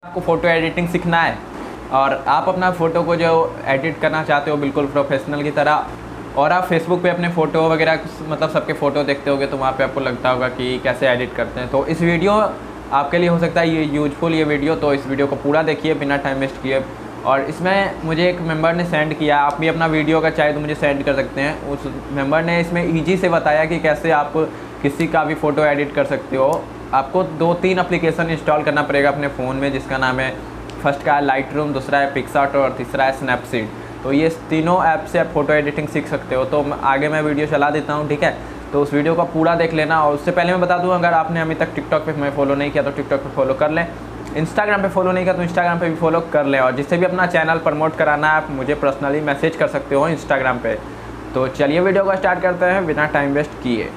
आपको photo editing सीखना है और आप अपना फ़ोटो को जो एडिट करना चाहते हो बिल्कुल प्रोफेशनल की तरह, और आप फेसबुक पे अपने फ़ोटो वगैरह मतलब सबके फ़ोटो देखते होगे तो वहाँ पे आपको लगता होगा कि कैसे एडिट करते हैं, तो इस वीडियो आपके लिए हो सकता है ये यूजफुल ये वीडियो। तो इस वीडियो को पूरा देखिए बिना टाइम वेस्ट किए। और इसमें मुझे एक मेंबर ने सेंड किया, आप भी अपना वीडियो का चाहे तो मुझे सेंड कर सकते हैं। उस मेंबर ने इसमें ईजी से बताया कि कैसे आप किसी का भी फ़ोटो एडिट कर सकते हो। आपको 2-3 एप्लीकेशन इंस्टॉल करना पड़ेगा अपने फ़ोन में, जिसका नाम है, फर्स्ट का है लाइटरूम, दूसरा है पिक्सआर्ट और तीसरा है स्नैपसीड। तो ये तीनों ऐप से आप फ़ोटो एडिटिंग सीख सकते हो। तो आगे मैं वीडियो चला देता हूँ, ठीक है। तो उस वीडियो को पूरा देख लेना। और उससे पहले मैं बता दूँ, अगर आपने अभी तक टिकटॉक पे मैं फॉलो नहीं किया तो टिकटॉक पे फॉलो कर लें, इंस्टाग्राम पे फॉलो नहीं किया तो इंस्टाग्राम पे भी फॉलो कर लें। और जिससे भी अपना चैनल प्रमोट कराना है आप मुझे पर्सनली मैसेज कर सकते हो इंस्टाग्राम पे। तो चलिए वीडियो को स्टार्ट करते हैं बिना टाइम वेस्ट किए।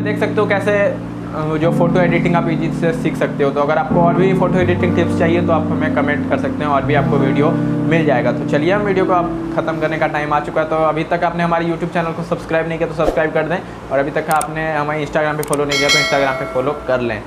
देख सकते हो कैसे जो फ़ोटो एडिटिंग आप इजी से सीख सकते हो। तो अगर आपको और भी फ़ोटो एडिटिंग टिप्स चाहिए तो आप हमें कमेंट कर सकते हैं और भी आपको वीडियो मिल जाएगा। तो चलिए हम वीडियो को आप ख़त्म करने का टाइम आ चुका है। तो अभी तक आपने हमारे यूट्यूब चैनल को सब्सक्राइब नहीं किया तो सब्सक्राइब कर दें, और अभी तक आपने हमारे इंस्टाग्राम पे फॉलो नहीं किया तो इंस्टाग्राम पे फॉलो कर लें।